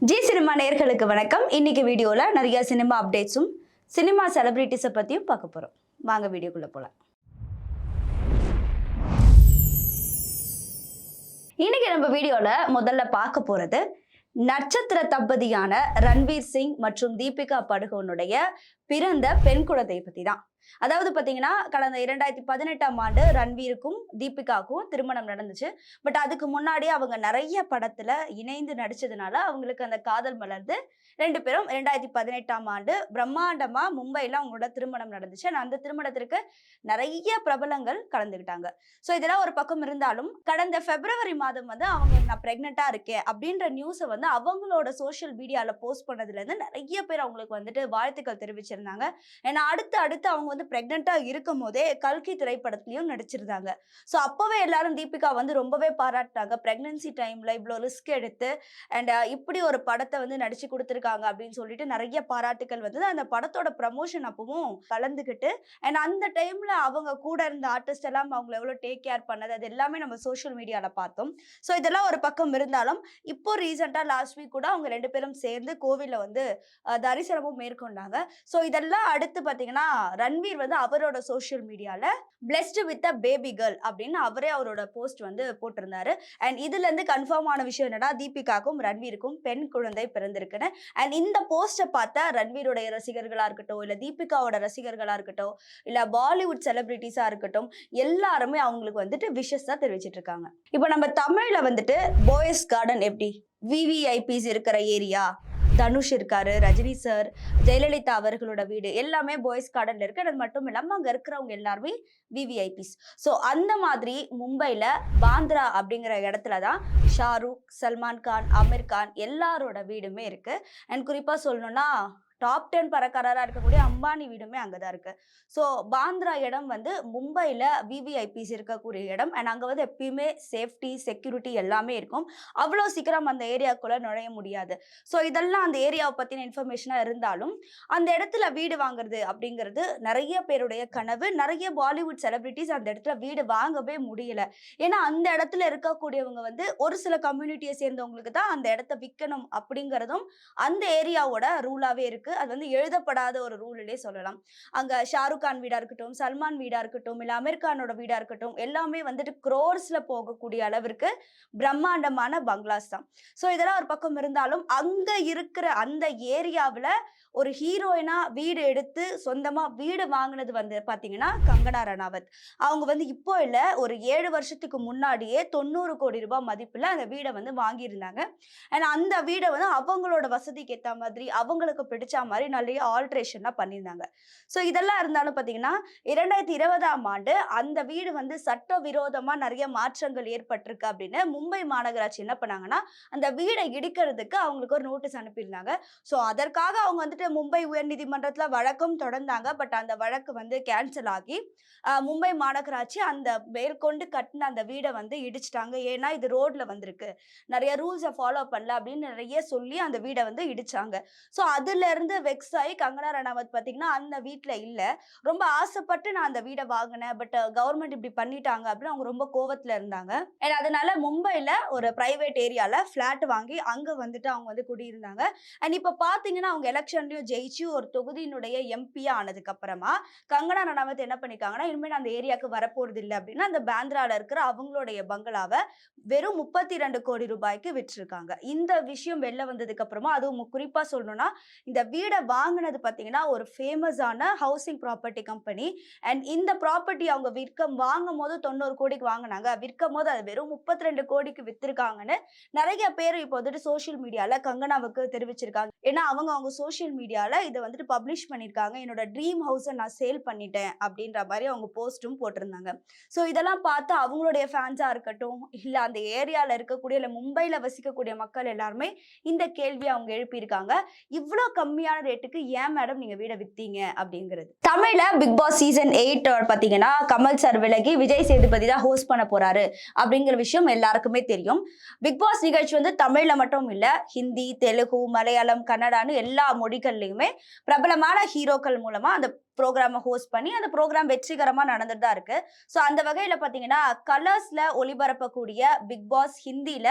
G cinema நேயர்களுக்கு வணக்கம். இன்னைக்கு வீடியோல நிறைய சினிமா அப்டேட்ஸும் சினிமா செலிபிரிட்டிஸை பத்தியும் பார்க்க போறோம். வாங்க வீடியோக்குள்ள போலாம். இன்னைக்கு நம்ம வீடியோல முதல்ல பார்க்க போறது நட்சத்திர தம்பதியான ரன்வீர் சிங் மற்றும் தீபிகா படுகோனுடைய பிறந்த பெண் குழந்தையை பத்தி தான். அதாவது பாத்தீங்கன்னா கடந்த 2018ஆம் ஆண்டு ரன்வீருக்கும் தீபிகாவுக்கும் திருமணம் நடந்துச்சு. பட் அதுக்கு முன்னாடியே அவங்க நிறைய படத்துல இணைந்து நடிச்சதுனால அவங்களுக்கு அந்த காதல் மலர்ந்து ரெண்டு பேரும் 2018ஆம் ஆண்டு பிரம்மாண்டமா மும்பைல அவங்களோட திருமணம் நடந்துச்சு. அந்த திருமணத்திற்கு நிறைய பிரபலங்கள் கலந்துக்கிட்டாங்க. ஸோ இதெல்லாம் ஒரு பக்கம் இருந்தாலும் கடந்த பிப்ரவரி மாதம் வந்து அவங்க நான் பிரெக்னெண்டா இருக்கேன் அப்படின்ற நியூஸை வந்து அவங்களோட சோஷியல் மீடியால போஸ்ட் பண்ணதுல இருந்து நிறைய பேர் அவங்களுக்கு வந்துட்டு வாழ்த்துக்கள் தெரிவிச்சிருந்தாங்க. ஏன்னா அடுத்து அவங்க வந்து பிரெக்னெண்டா இருக்கும் போதே கல்கி திரைப்படத்திலயும் நடிச்சிருந்தாங்க. ஸோ அப்பவே எல்லாரும் தீபிகா வந்து ரொம்பவே பாராட்டினாங்க. பிரெக்னன்சி டைம்ல இவ்வளோ ரிஸ்க் எடுத்து அண்ட் இப்படி ஒரு படத்தை வந்து நடிச்சு கொடுத்துருக்காங்க அப்படின்னு சொல்லிட்டு நிறைய பாராட்டுகள் வந்தது. அந்த படத்தோட ப்ரமோஷன் அப்பவும் கலந்துக்கிட்டு அண்ட் அந்த டைம்ல அவங்க கூட இருந்த ஆர்டிஸ்ட் எல்லாம் அவங்களை எவ்வளோ டேக் கேர் பண்ணது அது எல்லாமே நம்ம சோஷியல் மீடியால பார்த்தோம். ஸோ இதெல்லாம் ஒரு பக்கம் இருந்தாலும் இப்போ ரீசெண்டா லாஸ்ட் வீக் கூட அவங்க ரெண்டு பேரும் சேர்ந்து கோவில்ல வந்து தரிசனமும் மேற்கொண்டாங்க. ஸோ இதெல்லாம் அடுத்து பார்த்தீங்கன்னா ரன்வீர் வந்து அவரோட சோஷியல் மீடியால blessed with a baby girl அப்படின்னு அவரே அவரோட போஸ்ட் வந்து போட்டிருந்தாரு. அண்ட் இதுல இருந்து கன்ஃபார்ம் ஆன விஷயம் என்னன்னா தீபிகாக்கும் ரன்வீருக்கும் பெண் குழந்தை பிறந்திருக்குன்னு. அண்ட் இந்த போஸ்டை பார்த்தா ரன்வீருடைய ரசிகர்களா இருக்கட்டும் இல்ல தீபிகாவோட ரசிகர்களா இருக்கட்டும் இல்ல பாலிவுட் செலிபிரிட்டிஸா இருக்கட்டும் எல்லாருமே அவங்களுக்கு வந்துட்டு விஷஸ் தான் தெரிவிச்சிட்டு இருக்காங்க. இப்போ நம்ம தமிழ்ல வந்துட்டு போயஸ் கார்டன் எப்படி விவிஐபிஸ் இருக்கிற ஏரியா, தனுஷ் இருக்காரு, ரஜினி சார், ஜெயலலிதா அவர்களோட வீடு எல்லாமே பாய்ஸ் கார்டன்ல இருக்கு. அது மட்டும் இல்லாம அங்க இருக்கிறவங்க எல்லாருமே விவிஐபிஸ். ஸோ அந்த மாதிரி மும்பைல பாந்த்ரா அப்படிங்கிற இடத்துலதான் ஷாருக், சல்மான் கான், அமீர் கான் எல்லாரோட வீடுமே இருக்கு. அண்ட் குறிப்பா சொல்லணும்னா டாப் 10 பணக்காரரா இருக்கக்கூடிய அம்பானி வீடுமே அங்கதான் இருக்கு. ஸோ பாந்த்ரா இடம் வந்து மும்பைல விவிஐபிஸ் இருக்கக்கூடிய இடம். அண்ட் அங்க வந்து எப்பயுமே சேஃப்டி செக்யூரிட்டி எல்லாமே இருக்கும். அவ்வளோ சீக்கிரம் அந்த ஏரியாக்குள்ள நுழைய முடியாது. ஸோ இதெல்லாம் அந்த ஏரியாவை பத்தின இன்ஃபர்மேஷனா இருந்தாலும் அந்த இடத்துல வீடு வாங்குறது அப்படிங்கிறது நிறைய பேருடைய கனவு. நிறைய பாலிவுட் செலிபிரிட்டிஸ் அந்த இடத்துல வீடு வாங்கவே முடியல. ஏன்னா அந்த இடத்துல இருக்கக்கூடியவங்க வந்து ஒரு சில கம்யூனிட்டியை சேர்ந்தவங்களுக்கு தான் அந்த இடத்த விற்கணும் அப்படிங்கிறதும் அந்த ஏரியாவோட ரூலாவே இருக்கு. அது வந்து எழுதப்படாத ஒரு ரூல்லே சொல்லலாம். அங்க ஷாருக் கான் வீடா இருக்கட்டும், சல்மான் வீடா இருக்கட்டும் இல்ல அமீர் கானோட வீடா இருக்கட்டும் எல்லாமே வந்துட்டு குரோர்ஸ்ல போகக்கூடிய அளவிற்கு பிரம்மாண்டமான பங்களாஸ் தான். ஸோ இதெல்லாம் ஒரு பக்கம் இருந்தாலும் அங்க இருக்கிற அந்த ஏரியாவில் ஒரு ஹீரோயினா வீடு எடுத்து சொந்தமா வீடு வாங்கினது வந்து பாத்தீங்கன்னா கங்கனா ரணாவத். அவங்க வந்து இப்போ இல்ல ஒரு 7 வருஷத்துக்கு முன்னாடியே 90 கோடி ரூபாய் மதிப்புல அந்த வீடை வந்து வாங்கியிருந்தாங்க. அண்ட் அந்த வீடை வந்து அவங்களோட வசதிக்கு ஏற்ற மாதிரி அவங்களுக்கு பிடிச்ச மாதிரி நிறைய ஆல்ட்ரேஷன்லாம் பண்ணியிருந்தாங்க. ஸோ இதெல்லாம் இருந்தாலும் பார்த்தீங்கன்னா 2020ஆம் ஆண்டு அந்த வீடு வந்து சட்டவிரோதமா நிறைய மாற்றங்கள் ஏற்பட்டிருக்கு அப்படின்னு மும்பை மாநகராட்சி என்ன பண்ணாங்கன்னா அந்த வீடை இடிக்கிறதுக்கு அவங்களுக்கு ஒரு நோட்டீஸ் அனுப்பியிருந்தாங்க. ஸோ அதற்காக அவங்க வந்துட்டு மும்பை உயர்நீதிமன்றத்துல வழக்கும் தொடர்ந்தாங்க. பட் அந்த வழக்கு வந்து கேன்சல் ஆகி மும்பை மாநகராட்சி அந்த மேற்கொண்டு கட்டின அந்த வீடை வந்து இடிச்சிட்டாங்க. ஏன்னா இது ரோட்ல வந்திருக்கு, நிறைய ரூல்ஸை ஃபாலோ பண்ணல அப்படின்னு நிறைய சொல்லி அந்த வீடை வந்து இடிச்சாங்க. ஸோ அதுல இருந்து வெக்ஸ் ஆகி கங்கனா ரணாவத் பார்த்தீங்கன்னா அந்த வீட்டில் இல்லை, ரொம்ப ஆசைப்பட்டு நான் அந்த வீடை வாங்கினேன் பட் கவர்மெண்ட் இப்படி பண்ணிட்டாங்க அப்படின்னு அவங்க ரொம்ப கோவத்துல இருந்தாங்க. அண்ட் அதனால மும்பைல ஒரு பிரைவேட் ஏரியால பிளாட் வாங்கி அங்க வந்துட்டு அவங்க வந்து குடியிருந்தாங்க. அண்ட் இப்ப பாத்தீங்கன்னா அவங்க எலெக்ஷன்லயும் ஜெயிச்சு ஒரு தொகுதியினுடைய எம்பியா ஆனதுக்கு அப்புறமா கங்கனா ரணாவத் என்ன பண்ணிருக்காங்கன்னா இனிமேல் அந்த ஏரியாவுக்கு வரப்போறது இல்லை அப்படின்னா அந்த பாந்த்ரால இருக்கிற அவங்களுடைய பங்களாவை வெறும் 32 கோடி ரூபாய்க்கு விற்றிருக்காங்க. இந்த விஷயம் வெளில வந்ததுக்கு அப்புறமா அதுவும் குறிப்பா சொல்லணும்னா இந்த வீடை வாங்கினது பாத்தீங்கன்னா ஒரு ஃபேமஸான ஹவுசிங் ப்ராப்பர்ட்டி கம்பெனி. அண்ட் இந்த ப்ராப்பர்ட்டி அவங்க வாங்கும் போது 90 கோடிக்கு வாங்கினாங்க, விற்கும் போது அது வெறும் 32 கோடிக்கு வித்திருக்காங்கன்னு நிறைய பேர் இப்போ வந்துட்டு சோசியல் மீடியால கங்கனாவுக்கு தெரிவிச்சிருக்காங்க. ஏன்னா அவங்க சோசியல் மீடியால இதை வந்துட்டு பப்ளிஷ் பண்ணியிருக்காங்க. என்னோட ட்ரீம் ஹவுஸை நான் சேல் பண்ணிட்டேன் அப்படின்ற மாதிரி அவங்க போஸ்டும் போட்டிருந்தாங்க. ஸோ இதெல்லாம் பார்த்து அவங்களுடைய ஃபேன்ஸா இருக்கட்டும் இல்ல அந்த ஏரியால இருக்கக்கூடிய இல்ல மும்பைல வசிக்கக்கூடிய மக்கள் எல்லாருமே இந்த கேள்வியை அவங்க எழுப்பியிருக்காங்க. இவ்வளோ கம்மியான ரேட்டுக்கு ஏன் மேடம் நீங்க வீடை வித்தீங்க அப்படிங்கிறது. தமிழ்ல பிக் பாஸ் சீசன் 8 பாத்தீங்கன்னா கமல் சார் விலகி விஜய் சேதுபதி தான் ஹோஸ்ட் பண்ண போறாரு அப்படிங்கிற விஷயம் எல்லாருக்குமே தெரியும். பிக் பாஸ் நிகழ்ச்சி வந்து தமிழ்ல மட்டும் இல்ல ஹிந்தி, தெலுங்கு, மலையாளம், கன்னடான்னு எல்லா மொழிகள்லயுமே பிரபலமான ஹீரோக்கள் மூலமா அந்த ப்ரோக்ராமை ஹோஸ்ட் பண்ணி அந்த ப்ரோக்ராம் வெற்றிகரமா நடந்துட்டு தான் இருக்கு. ஸோ அந்த வகையில பாத்தீங்கன்னா கலர்ஸ்ல ஒளிபரப்பக்கூடிய பிக் பாஸ் ஹிந்தில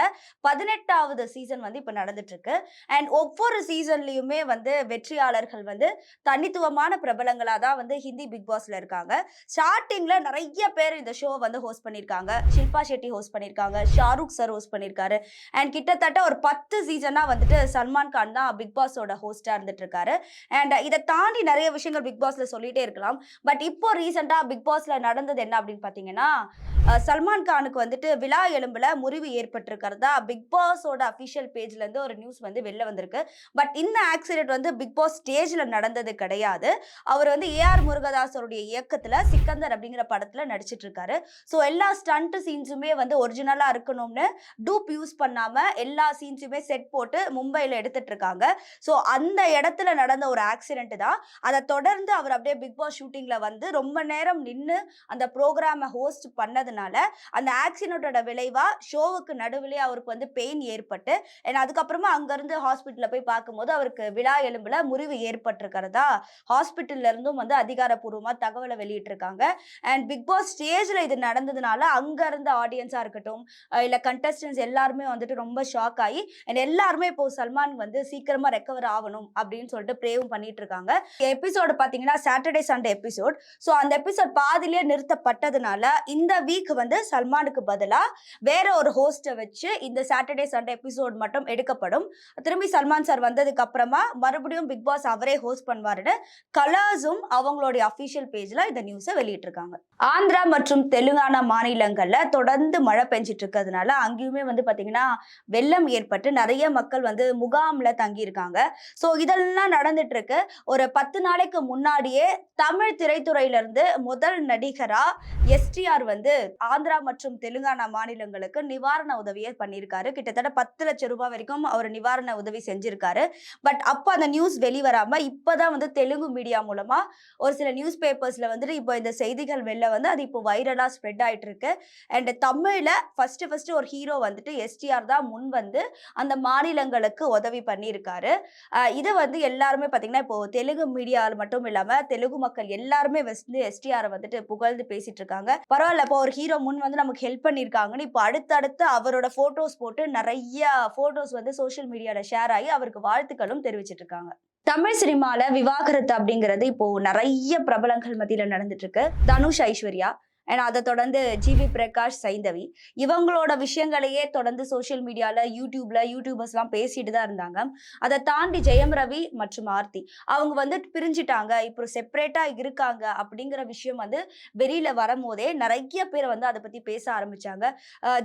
18வது சீசன் வந்து இப்ப நடந்துட்டு இருக்கு. அண்ட் ஒவ்வொரு சீசன்லயுமே வந்து வெற்றியாளர்கள் வந்து தனித்துவமான பிரபலங்களா தான் வந்து ஹிந்தி பிக் பாஸ்ல இருக்காங்க. ஸ்டார்டிங்ல நிறைய பேர் இந்த ஷோ வந்து ஹோஸ்ட் பண்ணிருக்காங்க. ஷில்பா ஷெட்டி ஹோஸ்ட் பண்ணிருக்காங்க, ஷாருக் சார் ஹோஸ்ட் பண்ணிருக்காரு. அண்ட் கிட்டத்தட்ட ஒரு 10 சீசனா வந்துட்டு சல்மான் கான் தான் பிக் பாஸோட ஹோஸ்டா இருந்துட்டு இருக்காரு. அண்ட் இதை தாண்டி நிறைய விஷயங்கள் பிக் பாஸ்ல சொல்லிட்டே இருக்கலாம். பட் இப்போ ரீசெண்டா பிக் பாஸ்ல நடந்தது என்ன அப்படின்னு பாத்தீங்கன்னா, சல்மான் கானுக்கு வந்துட்டு விழா எலும்புல முறிவு ஏற்பட்டிருக்கிறதா பிக் பாஸோட அபிஷியல் பேஜ்ல இருந்து ஒரு நியூஸ் வந்து வெளில வந்திருக்கு. பட் இந்த ஆக்சிடென்ட் வந்து பிக் பாஸ் ஸ்டேஜ்ல நடந்தது கிடையாது. அவர் வந்து ஏஆர் முருகதாசருடைய இயக்கத்துல சிக்கந்தர் அப்படிங்கிற படத்துல நடிச்சிட்டு இருக்காரு. ஸோ எல்லா ஸ்டண்ட் சீன்ஸுமே வந்து ஒரிஜினலா இருக்கணும்னு டூப் யூஸ் பண்ணாம எல்லா சீன்ஸுமே செட் போட்டு மும்பைல எடுத்துட்டு இருக்காங்க. ஸோ அந்த இடத்துல நடந்த ஒரு ஆக்சிடென்ட் தான். அதை தொடர்ந்து அவர் அப்படியே பிக் பாஸ் ஷூட்டிங்ல வந்து ரொம்ப நேரம் நின்று அந்த ப்ரோக்ராமை ஹோஸ்ட் பண்ணதுனால அந்த ஆக்சிடென்ட்டோட விளைவா ஷோவுக்கு நடுவிலே அவருக்கு வந்து பெயின் ஏற்பட்டு அதுக்கப்புறமா அங்கிருந்து ஹாஸ்பிட்டல்ல போய் பார்க்கும்போது அவருக்கு விழா எலும்புல முறிவு ஏற்பட்டிருக்கிறதா ஹாஸ்பிட்டல்ல இருந்தும் வந்து அதிகாரப்பூர்வமா தகவலை வெளியிட்டு இருக்காங்க. அண்ட் பிக் பாஸ் ஸ்டேஜ்ல இது நடந்ததுனால அங்க இருந்த ஆடியன்ஸா இருக்கட்டும் இல்ல கண்டஸ்டன்ஸ் எல்லாருமே வந்துட்டு ரொம்ப ஷாக் ஆகி எல்லாருமே இப்போ சல்மான் வந்து சீக்கிரமா ரெக்கவர் ஆகணும் அப்படின்னு சொல்லிட்டு ப்ரேவும் பண்ணிட்டு இருக்காங்க. எபிசோடு பாத்தீங்கன்னா சாட்டர்டே சண்டே எபிசோட். ஸோ அந்த எபிசோட் பாதிலேயே நிறுத்தப்பட்டதுனால இந்த வீக் வந்து சல்மானுக்கு பதிலா வேற ஒரு ஹோஸ்ட வச்சு இந்த சாட்டர்டே சண்டே எபிசோட் மட்டும் எடுக்கப்படும். திரும்பி சல்மான் சார் வந்ததுக்கு அப்புறமா மறுபடியும் பிக் பாஸ் அவரே ஹோஸ்ட் பண்ணுவாருன்னு கலர்ஸும் அவங்களுடைய அபிஷியல் பேஜ்ல இந்த நியூஸை வெளியிட்டிருக்காங்க. ஆந்திரா மற்றும் தெலுங்கானா மாநிலங்கள்ல தொடர்ந்து மழை பெஞ்சிட்டு இருக்கிறதுனால அங்கேயுமே வந்து பாத்தீங்கன்னா வெள்ளம் ஏற்பட்டு நிறைய மக்கள் வந்து முகாம்ல தங்கி இருக்காங்க. ஸோ இதெல்லாம் நடந்துட்டு இருக்கு. ஒரு 10 நாளைக்கு முன்னாடியே தமிழ் திரைத்துறையில இருந்து முதல் நடிகரா எஸ்டிஆர் வந்து ஆந்திரா மற்றும் தெலுங்கானா மாநிலங்களுக்கு நிவாரண உதவியை பண்ணியிருக்காரு. கிட்டத்தட்ட 10 லட்சம் ரூபாய் வரைக்கும் அவர் நிவாரண உதவி செஞ்சிருக்காரு. பட் அப்ப அந்த நியூஸ் வெளிவராம இப்பதான் வந்து தெலுங்கு மீடியா மூலமா ஒரு சில நியூஸ் பேப்பர்ஸ்ல வந்துட்டு இப்போ இந்த செய்திகள் வெளில வந்து அது இப்போ வைரலா ஸ்ப்ரெட் ஆயிட்டு இருக்கு. அண்ட் தமிழ்ல ஃபர்ஸ்ட் ஒரு ஹீரோ வந்துட்டு எஸ்டிஆர் தான் முன் வந்து அந்த மாநிலங்களுக்கு உதவி பண்ணியிருக்காரு. இதை வந்து எல்லாருமே பாத்தீங்கன்னா இப்போ தெலுங்கு மீடியாவில் மட்டும் இல்லாம தெலுங்கு மக்கள் எல்லாருமே வந்து எஸ்டிஆர் வந்துட்டு புகழ்ந்து பேசிட்டு இருக்காங்க. பரவாயில்ல, இப்போ ஒரு ஹீரோ முன் வந்து நமக்கு ஹெல்ப் பண்ணிருக்காங்கன்னு இப்போ அடுத்தடுத்து அவரோட போட்டோஸ் போட்டு நிறைய போட்டோஸ் வந்து சோசியல் மீடியால ஷேர் ஆகி அவருக்கு வாழ்த்துக்களும் தெரிவிச்சிட்டு இருக்காங்க. தமிழ் சினிமால விவாகரத்து அப்படிங்கிறது இப்போ நிறைய பிரபலங்கள் மத்தியில நடந்துட்டு இருக்கு. தனுஷ், ஐஸ்வர்யா அண்ட் அதை தொடர்ந்து ஜிவி பிரகாஷ், சைந்தவி இவங்களோட விஷயங்களையே தொடர்ந்து சோசியல் மீடியால யூடியூபர்ஸ் எல்லாம் பேசிட்டு தான் இருந்தாங்க. அதை தாண்டி ஜெயம் ரவி மற்றும் ஆர்த்தி அவங்க வந்து பிரிஞ்சிட்டாங்க, இப்போ செப்பரேட்டா இருக்காங்க அப்படிங்கிற விஷயம் வந்து வெளியில வரும்போதே நிறைய பேர் வந்து அதை பத்தி பேச ஆரம்பிச்சாங்க.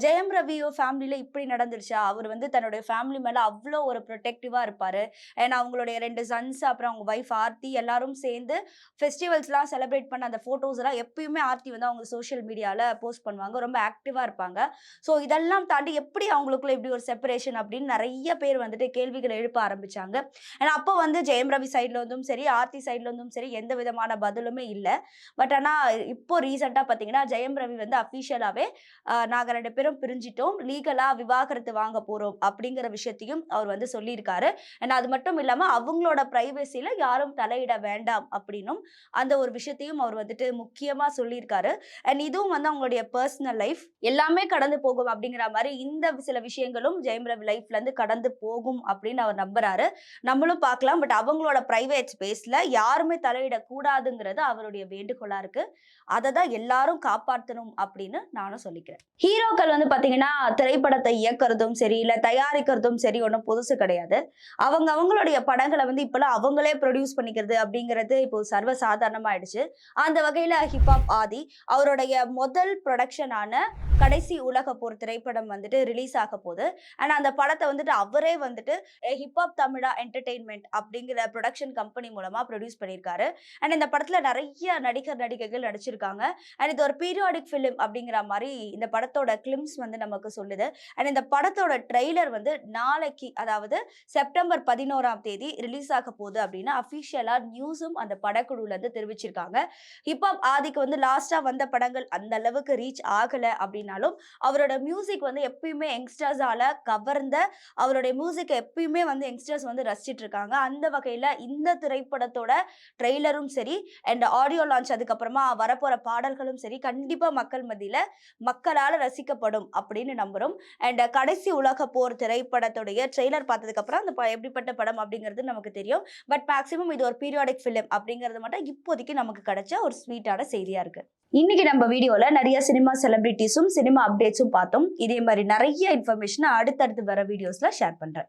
ஜெயம் ரவியோ ஃபேமிலியில இப்படி நடந்துருச்சா, அவர் வந்து தன்னுடைய ஃபேமிலி மேல அவ்வளோ ஒரு ப்ரொடெக்டிவா இருப்பாரு. அண்ட் அவங்களுடைய 2 சன்ஸ் அப்புறம் அவங்க ஒய்ஃப் ஆர்த்தி எல்லாரும் சேர்ந்து ஃபெஸ்டிவல்ஸ்லாம் செலிப்ரேட் பண்ண அந்த போட்டோஸ் எல்லாம் எப்பயுமே ஆர்த்தி வந்து அவங்க சோஷியல் மீடியால போஸ்ட் பண்ணுவாங்க, ரொம்ப ஆக்டிவா இருப்பாங்க. ஸோ இதெல்லாம் தாண்டி எப்படி அவங்களுக்குள்ள இப்படி ஒரு செப்பரேஷன் அப்படின்னு நிறைய பேர் வந்துட்டு கேள்விகள் எழுப்ப ஆரம்பிச்சாங்க. ஏன்னா அப்போ வந்து ஜெயம் ரவி சைட்ல இருந்தும் சரி ஆர்த்தி சைட்ல இருந்தும் சரி எந்த விதமான பதிலுமே இல்லை. பட் ஆனா இப்போ ரீசெண்டா பாத்தீங்கன்னா ஜெயம் ரவி வந்து அபிஷியலாவே நாங்க 2 பேரும் பிரிஞ்சிட்டோம், லீகலா விவாகரத்து வாங்க போறோம் அப்படிங்கிற விஷயத்தையும் அவர் வந்து சொல்லியிருக்காரு. அண்ட் அது மட்டும் இல்லாம அவங்களோட பிரைவசியில யாரும் தலையிட வேண்டாம் அப்படின்னும் அந்த ஒரு விஷயத்தையும் அவர் வந்துட்டு முக்கியமா சொல்லியிருக்காரு. அண்ட் இதுவும் வந்து அவங்களுடைய பர்சனல் லைஃப் எல்லாமே கடந்து போகும் அப்படிங்கிற மாதிரி இந்த சில விஷயங்களும் ஜெயம் ரவி லைஃப்ல இருந்து கடந்து போகும் அப்படின்னு அவர் நம்புறாரு. நம்மளும் பார்க்கலாம். பட் அவங்களோட பிரைவேட் ஸ்பேஸ்ல யாருமே தலையிட கூடாதுங்கிறது அவருடைய வேண்டுகோளா இருக்கு. அதை தான் எல்லாரும் காப்பாற்றணும் அப்படின்னு நானும் சொல்லிக்கிறேன். ஹீரோக்கள் வந்து பாத்தீங்கன்னா திரைப்படத்தை இயக்குறதும் சரி இல்ல தயாரிக்கிறதும் சரி ஒன்றும் புதுசு கிடையாது. அவங்களுடைய படங்களை வந்து இப்பெல்லாம் அவங்களே ப்ரொடியூஸ் பண்ணிக்கிறது அப்படிங்கிறது இப்போ சர்வ சாதாரணமாயிடுச்சு. அந்த வகையில ஹிப்ஹாப் ஆதி அவருடைய முதல் ப்ரொடக்ஷனான கடைசி உலக போர் திரைப்படம் வந்துட்டு ரிலீஸ் ஆக போகுது. அண்ட் அந்த படத்தை வந்துட்டு அவரே வந்துட்டு ஹிப்ஹாப் தமிழா என்டர்டெயின்மெண்ட் அப்படிங்கிற ப்ரொடக்ஷன் கம்பெனி மூலமா ப்ரொடியூஸ் பண்ணியிருக்காரு. அண்ட் இந்த படத்துல நிறைய நடிகைகள் நடிச்சிருக்காங்க. அண்ட் இது ஒரு பீரியாடிக் ஃபிலிம் அப்படிங்கிற மாதிரி இந்த படத்தோட கிளிம்ஸ் வந்து நமக்கு சொல்லுது. அண்ட் இந்த படத்தோட ட்ரெய்லர் வந்து நாளைக்கு அதாவது செப்டம்பர் 11ஆம் தேதி ரிலீஸ் ஆக போகுது அப்படின்னு அபிஷியலா நியூஸும் அந்த படக்குழுல இருந்து தெரிவிச்சிருக்காங்க. ஹிப்ஹாப் ஆதிக்கு வந்து லாஸ்டா வந்த படங்கள் அந்த அளவுக்கு ரீச் ஆகல அப்படின்னாலும் அவரோட மியூசிக் வந்து எப்பயுமே யங்ஸ்டர்ஸால கவர்ந்த, அவருடைய மியூசிக் எப்பயுமே வந்து யங்ஸ்டர்ஸ் வந்து ரசிச்சிட்டு இருக்காங்க. அந்த வகையில இந்த திரைப்படத்தோட ட்ரெய்லரும் சரி அண்ட் ஆடியோ லான்ச் அதுக்கப்புறமா வரப்போற பாடல்களும் சரி கண்டிப்பா மக்கள் மத்தியில மக்களால ரசிக்கப்படும் அப்படின்னு நம்புறோம். அண்ட் கடைசி உலக போர் திரைப்படத்துடைய ட்ரெய்லர் பார்த்ததுக்கு அப்புறம் அந்த எப்படிப்பட்ட படம் அப்படிங்கிறது நமக்கு தெரியும். பட் மேக்ஸிமம் இது ஒரு பீரியாடிக் ஃபிலிம் அப்படிங்கிறது மட்டும் இப்போதைக்கு நமக்கு கிடைச்ச ஒரு ஸ்வீட்டான செய்தியா இருக்கு. இன்னைக்கு நம்ம வீடியோல நிறைய சினிமா செலிபிரிட்டிஸும் சினிமா அப்டேட்ஸும் பார்த்தோம். இதே மாதிரி நிறைய இன்ஃபர்மேஷன் அடுத்தடுத்து வர வீடியோஸ்ல ஷேர் பண்றேன்.